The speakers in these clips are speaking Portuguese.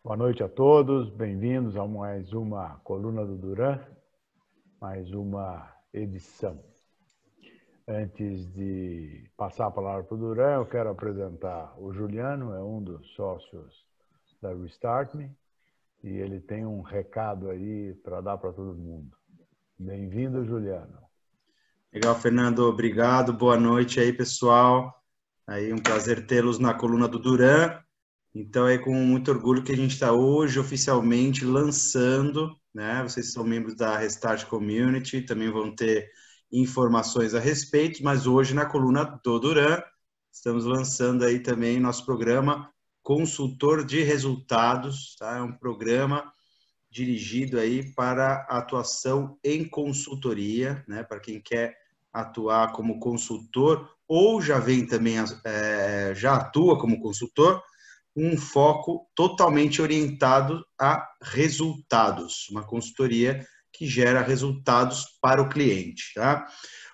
Boa noite a todos, bem-vindos a mais uma Coluna do Duran, mais uma edição. Antes de passar a palavra para o Duran, eu quero apresentar o Juliano, é um dos sócios da Restart Me, e ele tem um recado aí para dar para todo mundo. Bem-vindo, Juliano. Legal, Fernando, obrigado, boa noite aí, pessoal. Aí um prazer tê-los na Coluna do Duran. Então, é com muito orgulho que a gente está hoje oficialmente lançando, né? Vocês são membros da Restart Community, também vão ter informações a respeito, mas hoje na Coluna do Duran, estamos lançando aí também nosso programa Consultor de Resultados, tá? É um programa dirigido aí para atuação em consultoria, né? Para quem quer atuar como consultor ou já vem também, já atua como consultor, um foco totalmente orientado a resultados, uma consultoria que gera resultados para o cliente, tá?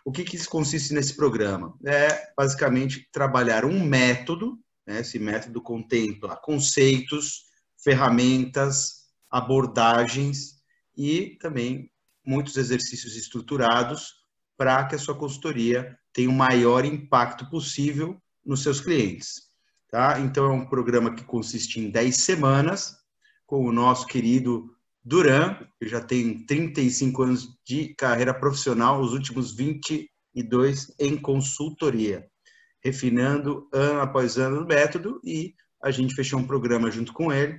O que consiste nesse programa? É basicamente trabalhar um método, né? Esse método contempla conceitos, ferramentas, abordagens e também muitos exercícios estruturados para que a sua consultoria tenha o maior impacto possível nos seus clientes. Tá? Então, é um programa que consiste em 10 semanas, com o nosso querido Duran, que já tem 35 anos de carreira profissional, os últimos 22 em consultoria, refinando ano após ano o método, e a gente fechou um programa junto com ele,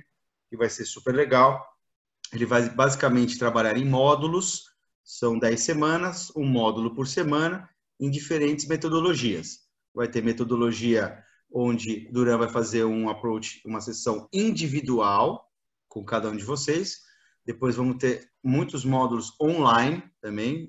que vai ser super legal. Ele vai basicamente trabalhar em módulos, são 10 semanas, um módulo por semana, em diferentes metodologias. Vai ter metodologia onde Duran vai fazer um approach, uma sessão individual com cada um de vocês. Depois vamos ter muitos módulos online também,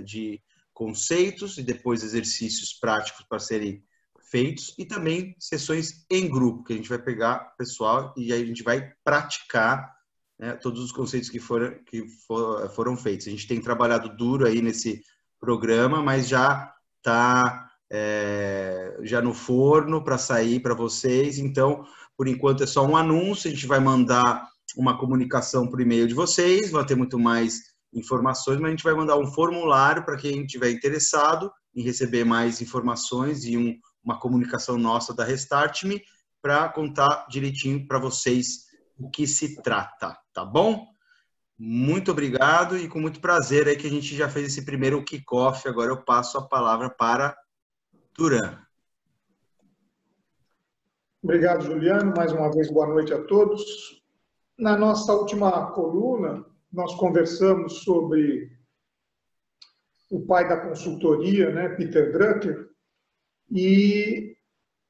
de conceitos e depois exercícios práticos para serem feitos e também sessões em grupo, que a gente vai pegar pessoal e aí a gente vai praticar, né, todos os conceitos que foram feitos. A gente tem trabalhado duro aí nesse programa, mas já está já no forno para sair para vocês. Então, por enquanto é só um anúncio, a gente vai mandar uma comunicação por e-mail de vocês, vai ter muito mais informações, mas a gente vai mandar um formulário para quem estiver interessado em receber mais informações e uma comunicação nossa da Restart Me para contar direitinho para vocês o que se trata, tá bom? Muito obrigado e com muito prazer aí que a gente já fez esse primeiro kickoff. Agora eu passo a palavra para Duran. Obrigado, Juliano. Mais uma vez, boa noite a todos. Na nossa última coluna, nós conversamos sobre o pai da consultoria, né, Peter Drucker, e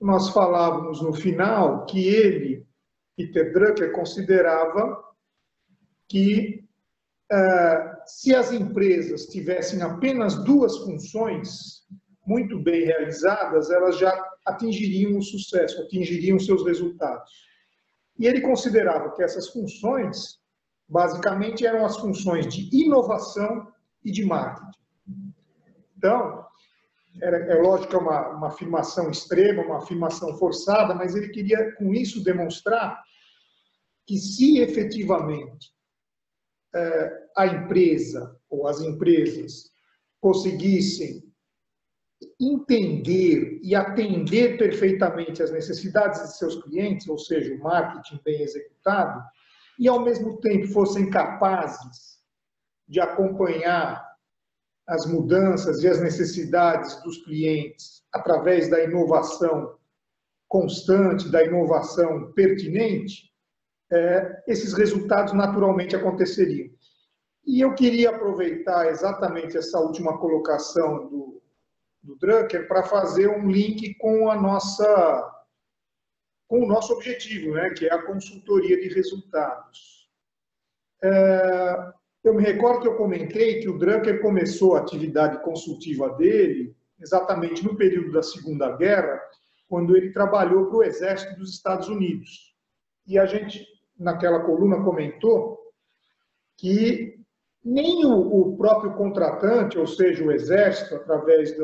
nós falávamos no final que ele, Peter Drucker, considerava que se as empresas tivessem apenas duas funções muito bem realizadas, elas já atingiriam o sucesso, atingiriam seus resultados. E ele considerava que essas funções, basicamente, eram as funções de inovação e de marketing. Então, é lógico que é uma afirmação extrema, uma afirmação forçada, mas ele queria, com isso, demonstrar que se efetivamente a empresa ou as empresas conseguissem entender e atender perfeitamente as necessidades de seus clientes, ou seja, o marketing bem executado, e ao mesmo tempo fossem capazes de acompanhar as mudanças e as necessidades dos clientes através da inovação constante, da inovação pertinente, esses resultados naturalmente aconteceriam. E eu queria aproveitar exatamente essa última colocação do Drucker para fazer um link com o nosso objetivo, né, que é a consultoria de resultados. Eu me recordo que eu comentei que o Drucker começou a atividade consultiva dele exatamente no período da Segunda Guerra, quando ele trabalhou para o Exército dos Estados Unidos. E a gente, naquela coluna, comentou que nem o próprio contratante, ou seja, o Exército, através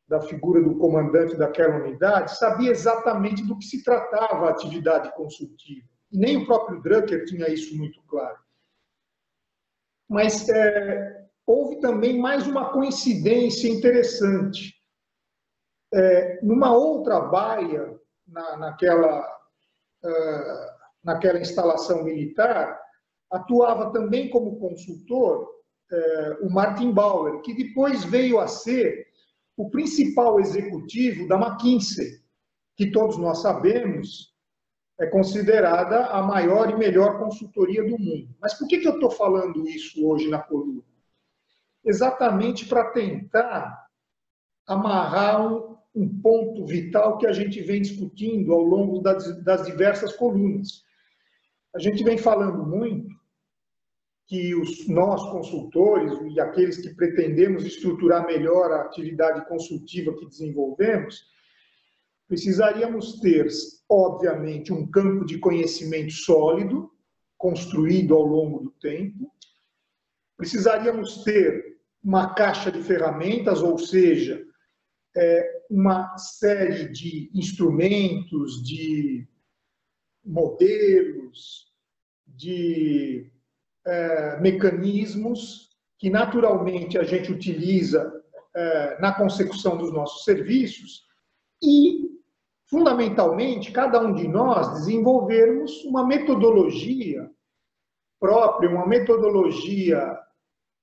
da figura do comandante daquela unidade, sabia exatamente do que se tratava a atividade consultiva. E nem o próprio Drucker tinha isso muito claro. Mas houve também mais uma coincidência interessante. Numa outra baia, naquela instalação militar, atuava também como consultor o Martin Bauer, que depois veio a ser o principal executivo da McKinsey, que todos nós sabemos é considerada a maior e melhor consultoria do mundo. Mas por que eu estou falando isso hoje na coluna? Exatamente para tentar amarrar um ponto vital que a gente vem discutindo ao longo das diversas colunas. A gente vem falando muito que nós, consultores, e aqueles que pretendemos estruturar melhor a atividade consultiva que desenvolvemos, precisaríamos ter, obviamente, um campo de conhecimento sólido, construído ao longo do tempo. Precisaríamos ter uma caixa de ferramentas, ou seja, uma série de instrumentos, de modelos, de mecanismos que naturalmente a gente utiliza na consecução dos nossos serviços e, fundamentalmente, cada um de nós desenvolvermos uma metodologia própria, uma metodologia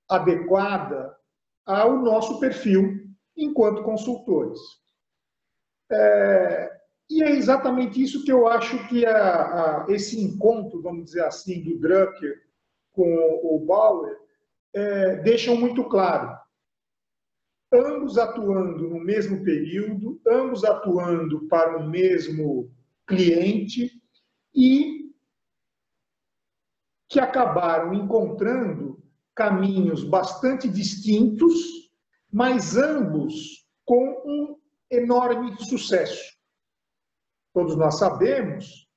adequada ao nosso perfil enquanto consultores. E é exatamente isso que eu acho que esse encontro, vamos dizer assim, do Drucker com o Bauer deixam muito claro. Ambos atuando no mesmo período, ambos atuando para o mesmo cliente e que acabaram encontrando caminhos bastante distintos, mas ambos com um enorme sucesso. Todos nós sabemos,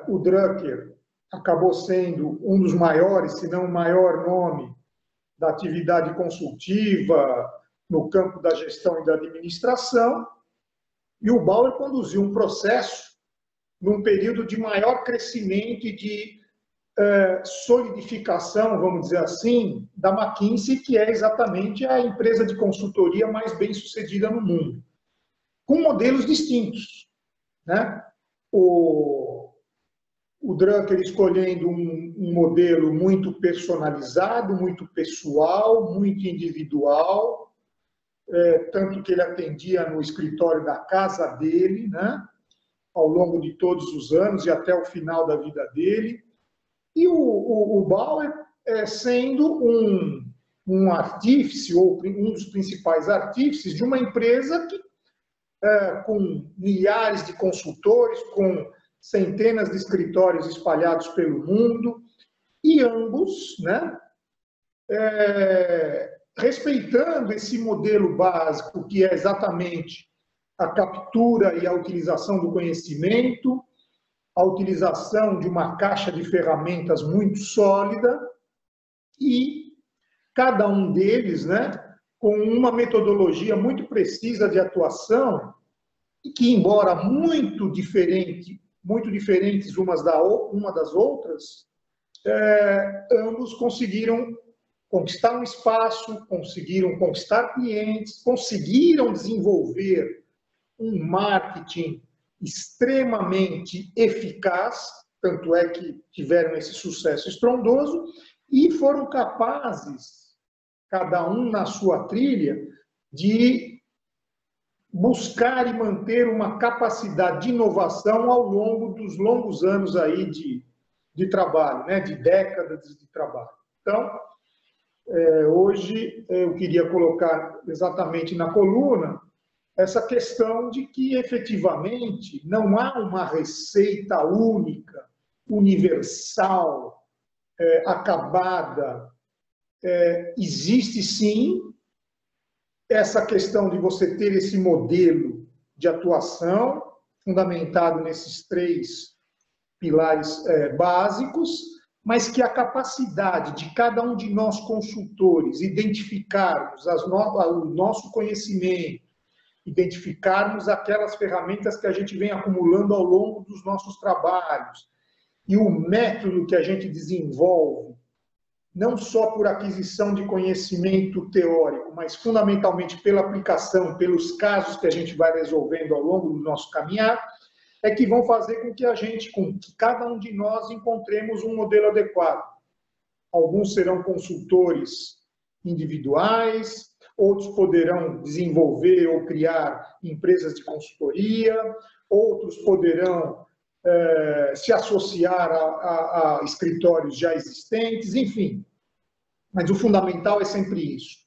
o Drucker acabou sendo um dos maiores, se não o maior nome da atividade consultiva no campo da gestão e da administração, e o Bauer conduziu um processo num período de maior crescimento e de solidificação, vamos dizer assim, da McKinsey, que é exatamente a empresa de consultoria mais bem-sucedida no mundo, com modelos distintos, né? O Drucker escolhendo um modelo muito personalizado, muito pessoal, muito individual, tanto que ele atendia no escritório da casa dele, né, ao longo de todos os anos e até o final da vida dele. E o Bauer sendo um artífice, ou um dos principais artífices de uma empresa que, com milhares de consultores, com centenas de escritórios espalhados pelo mundo, e ambos, né, respeitando esse modelo básico, que é exatamente a captura e a utilização do conhecimento, a utilização de uma caixa de ferramentas muito sólida, e cada um deles, né, com uma metodologia muito precisa de atuação, e que, embora muito diferentes uma das outras, ambos conseguiram conquistar um espaço, conseguiram conquistar clientes, conseguiram desenvolver um marketing extremamente eficaz, tanto é que tiveram esse sucesso estrondoso, e foram capazes, cada um na sua trilha, de buscar e manter uma capacidade de inovação ao longo dos longos anos aí de trabalho, né? De décadas de trabalho. Então, hoje eu queria colocar exatamente na coluna essa questão de que, efetivamente, não há uma receita única, universal, acabada. Existe, sim, essa questão de você ter esse modelo de atuação fundamentado nesses 3 pilares básicos, mas que a capacidade de cada um de nós consultores identificarmos o nosso conhecimento, identificarmos aquelas ferramentas que a gente vem acumulando ao longo dos nossos trabalhos e o método que a gente desenvolve, não só por aquisição de conhecimento teórico, mas fundamentalmente pela aplicação, pelos casos que a gente vai resolvendo ao longo do nosso caminhar, é que vão fazer com que cada um de nós encontremos um modelo adequado. Alguns serão consultores individuais, outros poderão desenvolver ou criar empresas de consultoria, outros poderão se associar a escritórios já existentes, enfim. Mas o fundamental é sempre isso.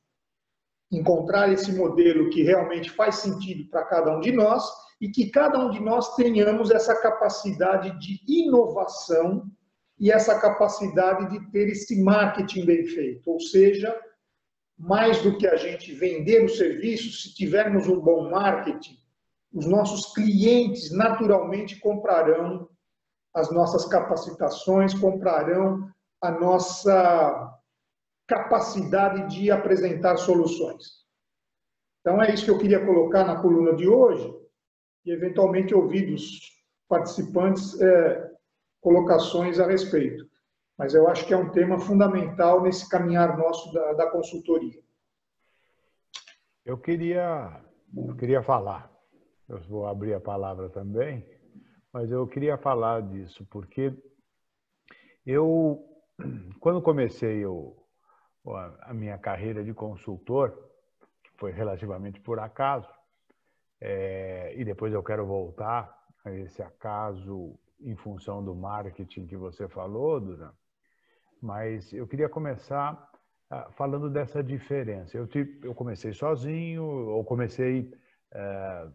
Encontrar esse modelo que realmente faz sentido para cada um de nós e que cada um de nós tenhamos essa capacidade de inovação e essa capacidade de ter esse marketing bem feito. Ou seja, mais do que a gente vender o serviço, se tivermos um bom marketing, os nossos clientes naturalmente comprarão as nossas capacitações, comprarão a nossa capacidade de apresentar soluções. Então, é isso que eu queria colocar na coluna de hoje e, eventualmente, ouvir dos participantes colocações a respeito. Mas eu acho que é um tema fundamental nesse caminhar nosso da consultoria. Eu queria falar. Eu vou abrir a palavra também, mas eu queria falar disso, porque eu, quando comecei a minha carreira de consultor, que foi relativamente por acaso, e depois eu quero voltar a esse acaso em função do marketing que você falou, Duran, mas eu queria começar falando dessa diferença. Eu comecei sozinho,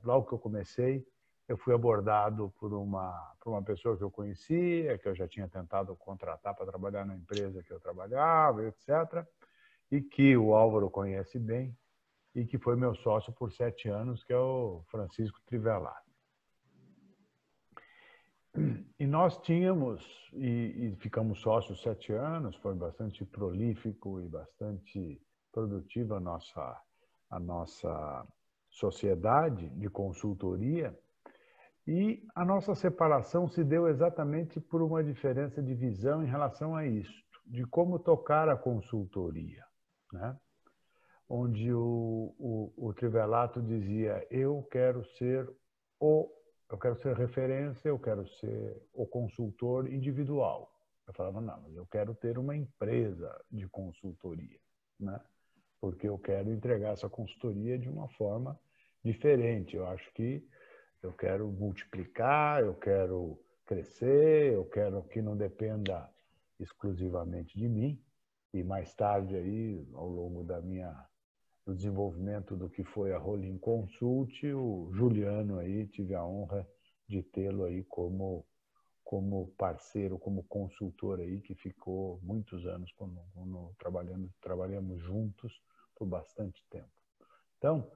logo que eu comecei, eu fui abordado por uma pessoa que eu conhecia, que eu já tinha tentado contratar para trabalhar na empresa que eu trabalhava, etc., e que o Álvaro conhece bem, e que foi meu sócio por 7 anos, que é o Francisco Trivelato. E nós tínhamos, e ficamos sócios 7 anos, foi bastante prolífico e bastante produtiva a nossa sociedade de consultoria, e a nossa separação se deu exatamente por uma diferença de visão em relação a isso, de como tocar a consultoria, né? Onde o Trivelato dizia: eu quero ser referência, eu quero ser o consultor individual. Eu falava: não, mas eu quero ter uma empresa de consultoria, né? Porque eu quero entregar essa consultoria de uma forma diferente. Eu acho que eu quero multiplicar, eu quero crescer, eu quero que não dependa exclusivamente de mim. E mais tarde, aí, ao longo do desenvolvimento do que foi a Rolling Consult, o Juliano aí, tive a honra de tê-lo aí como parceiro, como consultor aí, que ficou muitos anos trabalhamos juntos por bastante tempo. Então,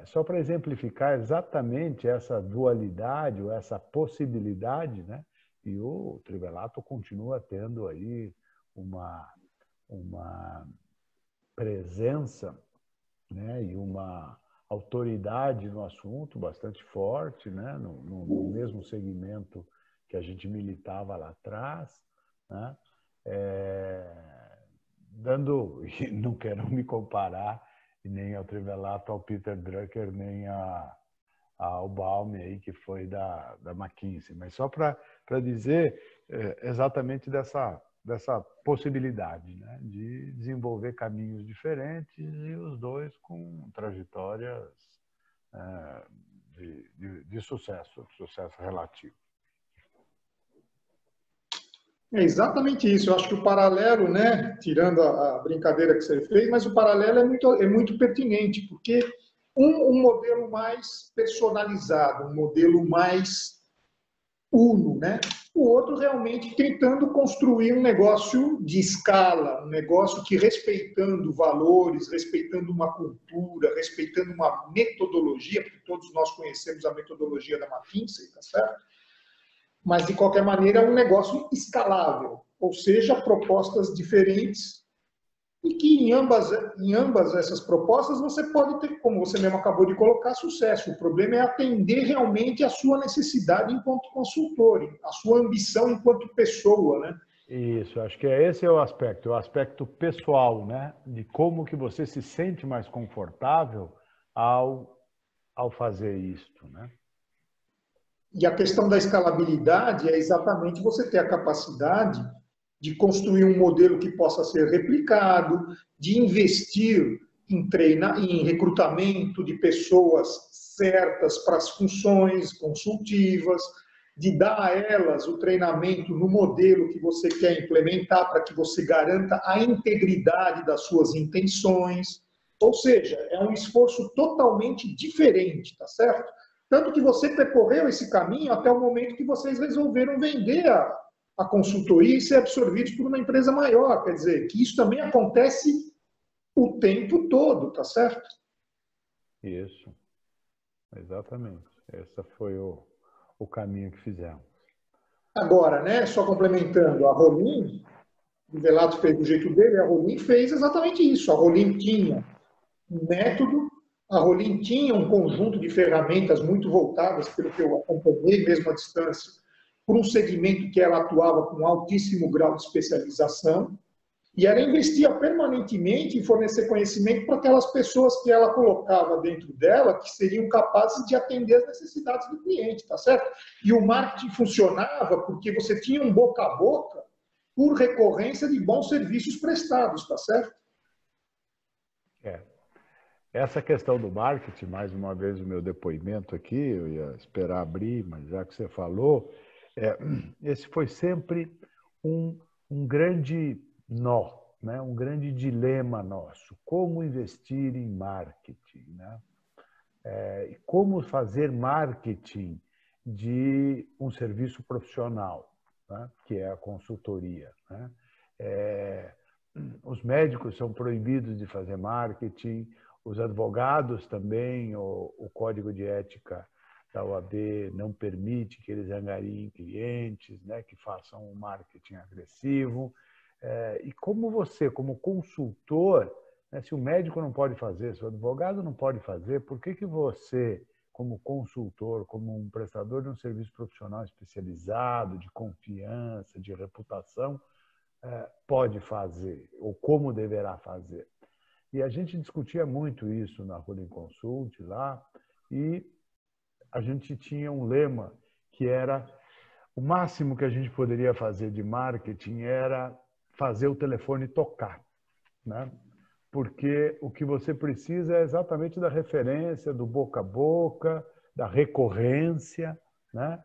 só para exemplificar exatamente essa dualidade ou essa possibilidade, né? E o Trivelato continua tendo aí uma presença, né, e uma autoridade no assunto bastante forte, né, no mesmo segmento que a gente militava lá atrás, né, não quero me comparar nem ao Trivelato, ao Peter Drucker, nem ao Baum, aí, que foi da McKinsey, mas só para dizer exatamente dessa possibilidade, né, de desenvolver caminhos diferentes e os dois com trajetórias de sucesso relativo. É exatamente isso. Eu acho que o paralelo, né, tirando a brincadeira que você fez, mas o paralelo é muito pertinente, porque um modelo mais personalizado, um modelo mais uno, né? O outro realmente tentando construir um negócio de escala, um negócio que, respeitando valores, respeitando uma cultura, respeitando uma metodologia, porque todos nós conhecemos a metodologia da McKinsey, tá certo? Mas, de qualquer maneira, é um negócio escalável, ou seja, propostas diferentes, e que em ambas essas propostas você pode ter, como você mesmo acabou de colocar, sucesso. O problema é atender realmente a sua necessidade enquanto consultor, a sua ambição enquanto pessoa, né? Isso, acho que esse é o aspecto pessoal, né? De como que você se sente mais confortável ao fazer isto, né? E a questão da escalabilidade é exatamente você ter a capacidade de construir um modelo que possa ser replicado, de investir em recrutamento de pessoas certas para as funções consultivas, de dar a elas o treinamento no modelo que você quer implementar para que você garanta a integridade das suas intenções. Ou seja, é um esforço totalmente diferente, tá certo? Tanto que você percorreu esse caminho até o momento que vocês resolveram vender a consultoria e ser absorvidos por uma empresa maior. Quer dizer, que isso também acontece o tempo todo, tá certo? Isso, exatamente. Esse foi o caminho que fizemos. Agora, né, só complementando, a Rolim, o Velato fez do jeito dele, a Rolim fez exatamente isso. A Rolim tinha um método, a Rolim tinha um conjunto de ferramentas muito voltadas, pelo que eu acompanhei mesmo à distância, por um segmento que ela atuava com altíssimo grau de especialização, e ela investia permanentemente em fornecer conhecimento para aquelas pessoas que ela colocava dentro dela, que seriam capazes de atender as necessidades do cliente, tá certo? E o marketing funcionava porque você tinha um boca a boca por recorrência de bons serviços prestados, tá certo? Essa questão do marketing, mais uma vez o meu depoimento aqui, eu ia esperar abrir, mas já que você falou, esse foi sempre um grande nó, né? Um grande dilema nosso. Como investir em marketing, né? E como fazer marketing de um serviço profissional, né? Que é a consultoria, né? Os médicos são proibidos de fazer marketing, os advogados também, o Código de Ética da OAB não permite que eles angariem clientes, né, que façam um marketing agressivo. E como você, como consultor, né, se o médico não pode fazer, se o advogado não pode fazer, por que você, como consultor, como um prestador de um serviço profissional especializado, de confiança, de reputação, pode fazer, ou como deverá fazer? E a gente discutia muito isso na Rolim Consult lá, e a gente tinha um lema que era o máximo que a gente poderia fazer de marketing era fazer o telefone tocar, né? Porque o que você precisa é exatamente da referência, do boca a boca, da recorrência, né?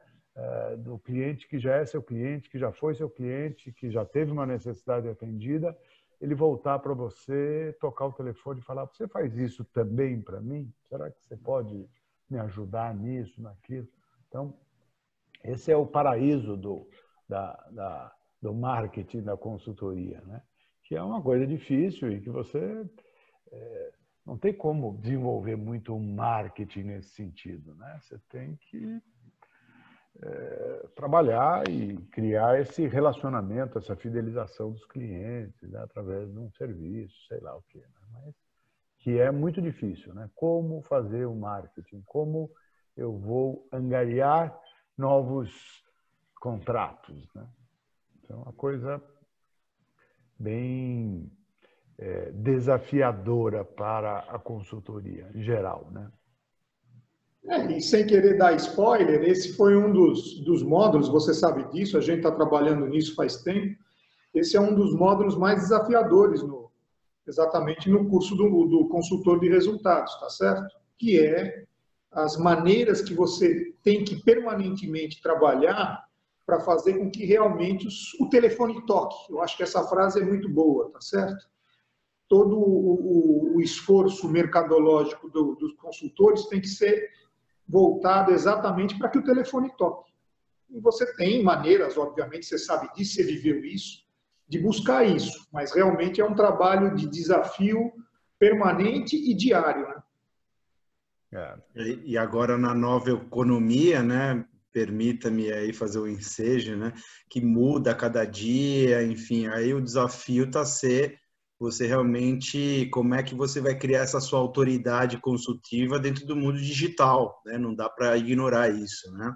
Do cliente que já é seu cliente, que já foi seu cliente, que já teve uma necessidade atendida, ele voltar para você, tocar o telefone e falar: você faz isso também para mim? Será que você pode me ajudar nisso, naquilo? Então, esse é o paraíso do marketing, da consultoria, né? Que é uma coisa difícil e que você não tem como desenvolver muito um marketing nesse sentido, né? Você tem que trabalhar e criar esse relacionamento, essa fidelização dos clientes, né, através de um serviço, sei lá o quê, né? Mas que é muito difícil, né? Como fazer o marketing, como eu vou angariar novos contratos, né? Então, é uma coisa bem desafiadora para a consultoria em geral, né? E sem querer dar spoiler, esse foi um dos módulos, você sabe disso, a gente está trabalhando nisso faz tempo. Esse é um dos módulos mais desafiadores exatamente no curso do consultor de resultados, tá certo? Que é as maneiras que você tem que permanentemente trabalhar para fazer com que realmente o telefone toque. Eu acho que essa frase é muito boa, tá certo? Todo o esforço mercadológico dos consultores tem que ser voltado exatamente para que o telefone toque. E você tem maneiras, obviamente, você sabe disso, você viveu isso, de buscar isso, mas realmente é um trabalho de desafio permanente e diário, né? E agora na nova economia, né, permita-me aí fazer o ensejo, né? Que muda a cada dia, enfim, aí o desafio está a ser você realmente, como é que você vai criar essa sua autoridade consultiva dentro do mundo digital, né? Não dá para ignorar isso, né?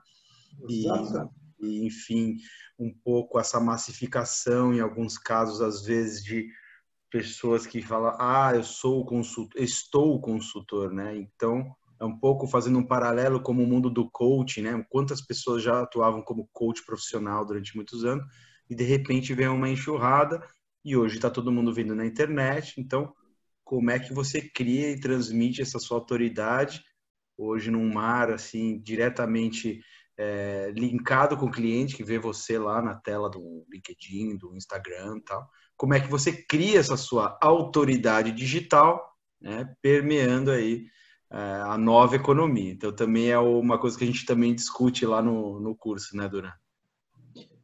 Enfim, um pouco essa massificação, em alguns casos, às vezes, de pessoas que falam, eu sou consultor, estou consultor, né? Então, é um pouco fazendo um paralelo como o mundo do coaching, né? Quantas pessoas já atuavam como coach profissional durante muitos anos e, de repente, vem uma enxurrada e hoje está todo mundo vendo na internet. Então, como é que você cria e transmite essa sua autoridade hoje num mar, assim, diretamente linkado com o cliente que vê você lá na tela do LinkedIn, do Instagram e tal. Como é que você cria essa sua autoridade digital, né, permeando aí a nova economia. Então, também é uma coisa que a gente também discute lá no curso, né, Duran?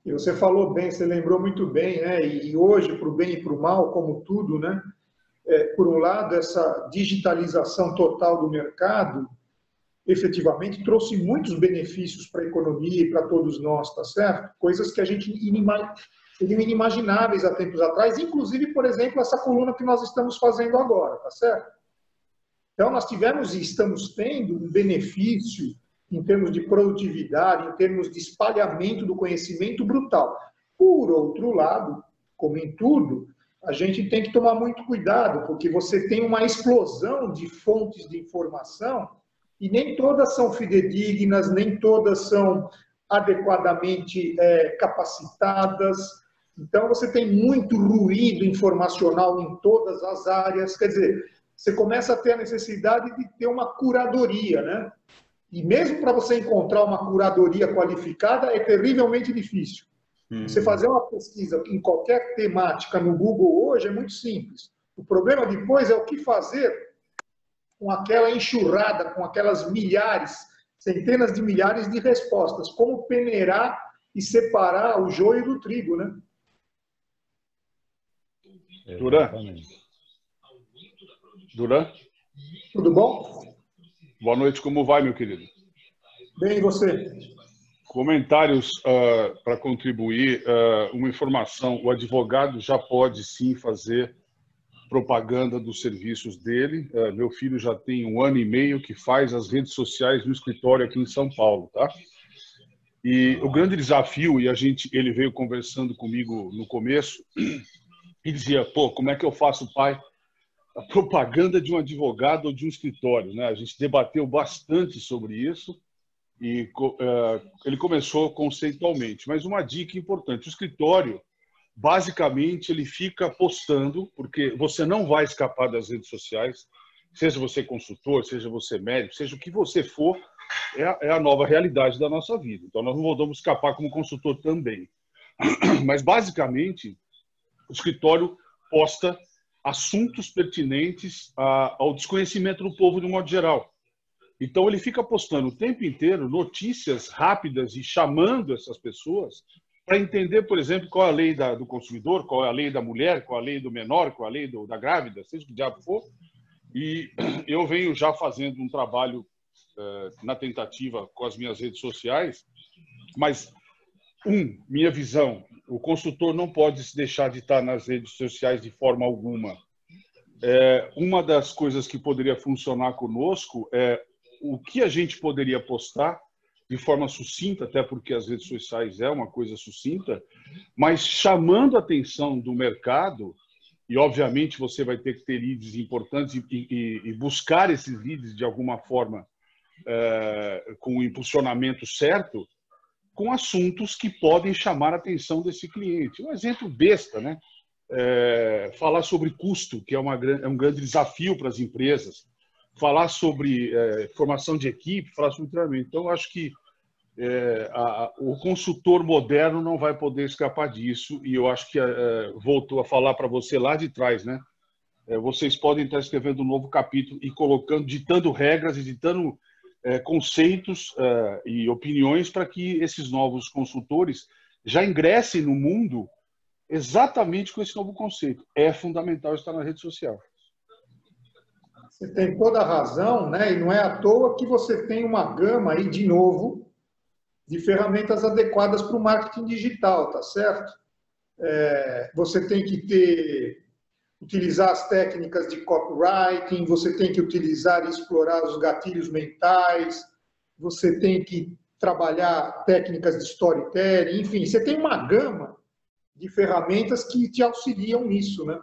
E você falou bem, você lembrou muito bem, né? E hoje, para o bem e para o mal, como tudo, né? Por um lado, essa digitalização total do mercado efetivamente trouxe muitos benefícios para a economia e para todos nós, tá certo? Coisas que a gente seriam inimagináveis há tempos atrás, inclusive, por exemplo, essa coluna que nós estamos fazendo agora, tá certo? Então, nós tivemos e estamos tendo um benefício em termos de produtividade, em termos de espalhamento do conhecimento brutal. Por outro lado, como em tudo, a gente tem que tomar muito cuidado, porque você tem uma explosão de fontes de informação e nem todas são fidedignas, nem todas são adequadamente capacitadas. Então, você tem muito ruído informacional em todas as áreas. Quer dizer, você começa a ter a necessidade de ter uma curadoria, né? E mesmo para você encontrar uma curadoria qualificada, é terrivelmente difícil. Você fazer uma pesquisa em qualquer temática no Google hoje é muito simples. O problema depois é o que fazer com aquela enxurrada, com aquelas milhares, centenas de milhares de respostas. Como peneirar e separar o joio do trigo, né? Duran? Tudo bom? Boa noite, como vai, meu querido? Bem, e você? Comentários para contribuir. Uma informação, o advogado já pode sim fazer propaganda dos serviços dele. Meu filho já tem 1 ano e meio que faz as redes sociais no escritório aqui em São Paulo, tá? E o grande desafio, e ele veio conversando comigo no começo, e dizia, como é que eu faço, pai, a propaganda de um advogado ou de um escritório, né? A gente debateu bastante sobre isso e ele começou conceitualmente. Mas uma dica importante, o escritório, basicamente, ele fica postando, porque você não vai escapar das redes sociais, seja você consultor, seja você médico, seja o que você for, é a nova realidade da nossa vida. Então, nós não vamos escapar como consultor também. Mas, basicamente, o escritório posta assuntos pertinentes ao desconhecimento do povo de um modo geral. Então, ele fica postando o tempo inteiro notícias rápidas e chamando essas pessoas para entender, por exemplo, qual é a lei do consumidor, qual é a lei da mulher, qual é a lei do menor, qual é a lei da grávida, seja o que diabo for. E eu venho já fazendo um trabalho na tentativa com as minhas redes sociais, mas, minha visão, o consultor não pode se deixar de estar nas redes sociais de forma alguma. Uma das coisas que poderia funcionar conosco é o que a gente poderia postar de forma sucinta, até porque as redes sociais é uma coisa sucinta, mas chamando a atenção do mercado, e obviamente você vai ter que ter leads importantes e buscar esses leads de alguma forma com o impulsionamento certo, com assuntos que podem chamar a atenção desse cliente. Um exemplo besta, né? Falar sobre custo, que é um grande desafio para as empresas, falar sobre formação de equipe, falar sobre treinamento. Então, eu acho que o consultor moderno não vai poder escapar disso, e eu acho que voltou a falar para você lá de trás, né? Vocês podem estar escrevendo um novo capítulo e ditando regras e ditando conceitos e opiniões para que esses novos consultores já ingressem no mundo exatamente com esse novo conceito. É fundamental estar na rede social. Você tem toda a razão, né? E não é à toa que você tem uma gama aí, de novo, de ferramentas adequadas para o marketing digital, tá certo? Você tem que utilizar as técnicas de copywriting, você tem que utilizar e explorar os gatilhos mentais, você tem que trabalhar técnicas de storytelling, enfim, você tem uma gama de ferramentas que te auxiliam nisso, né?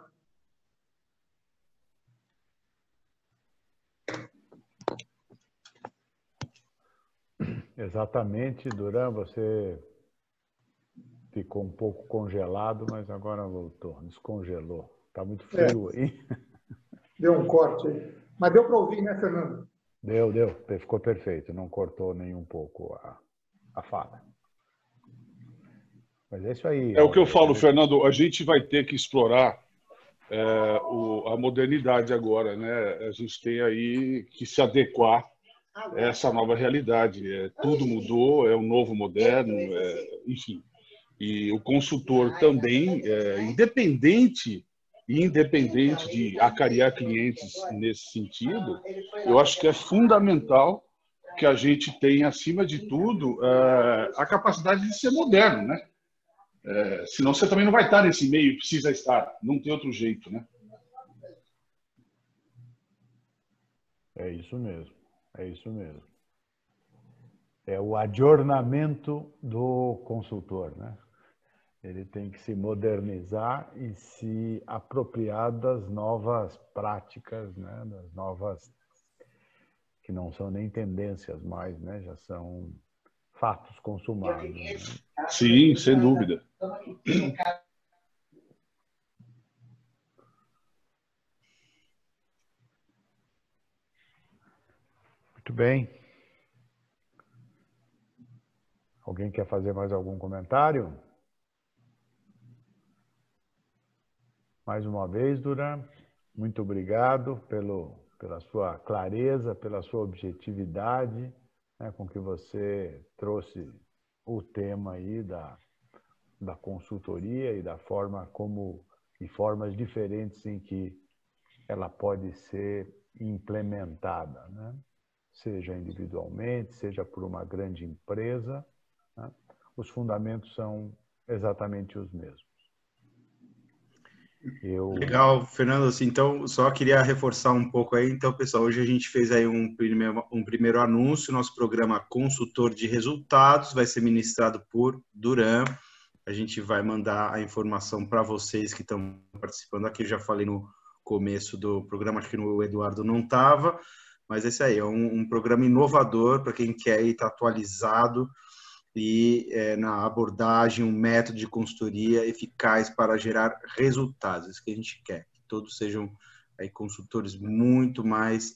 Exatamente, Duran, você ficou um pouco congelado, mas agora voltou, descongelou. Está muito frio aí. Deu um corte aí. Mas deu para ouvir, né, Fernando? Deu. Ficou perfeito, não cortou nem um pouco a fala. Mas é isso aí. É o que eu falo, Fernando, a gente vai ter que explorar a modernidade agora, né? A gente tem aí que se adequar a essa nova realidade. Tudo mudou, é um novo moderno, enfim. E o consultor também, independente de acariar clientes nesse sentido, eu acho que é fundamental que a gente tenha, acima de tudo, a capacidade de ser moderno, né? Senão você também não vai estar nesse meio, precisa estar, não tem outro jeito, né? É isso mesmo. É o adornamento do consultor, né? Ele tem que se modernizar e se apropriar das novas práticas, né? Das novas, que não são nem tendências mais, né? Já são fatos consumados. Né? Sim, sem dúvida. Muito bem. Alguém quer fazer mais algum comentário? Mais uma vez, Duran, muito obrigado pela sua clareza, pela sua objetividade, né, com que você trouxe o tema aí da consultoria e da forma e formas diferentes em que ela pode ser implementada, né? Seja individualmente, seja por uma grande empresa, né? Os fundamentos são exatamente os mesmos. Legal, Fernando. Assim, então, só queria reforçar um pouco aí. Então, pessoal, hoje a gente fez aí um primeiro anúncio. Nosso programa Consultor de Resultados vai ser ministrado por Duran. A gente vai mandar a informação para vocês que estão participando aqui. Eu já falei no começo do programa, acho que o Eduardo não estava, mas esse aí é um programa inovador para quem quer estar atualizado e na abordagem, um método de consultoria eficaz para gerar resultados. Isso que a gente quer, que todos sejam aí consultores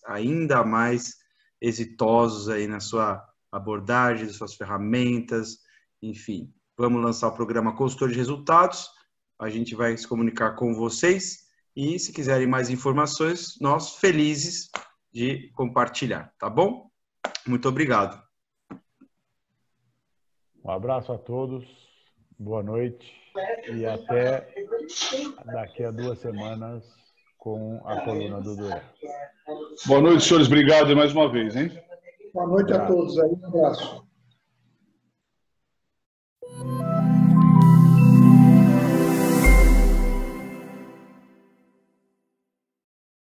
ainda mais exitosos aí na sua abordagem, nas suas ferramentas, enfim. Vamos lançar o programa Consultor de Resultados, a gente vai se comunicar com vocês e se quiserem mais informações, nós felizes de compartilhar, tá bom? Muito obrigado. Um abraço a todos, boa noite e até daqui a 2 semanas com a coluna do Duran. Boa noite, senhores. Obrigado mais uma vez, hein? Boa noite a todos aí, um abraço.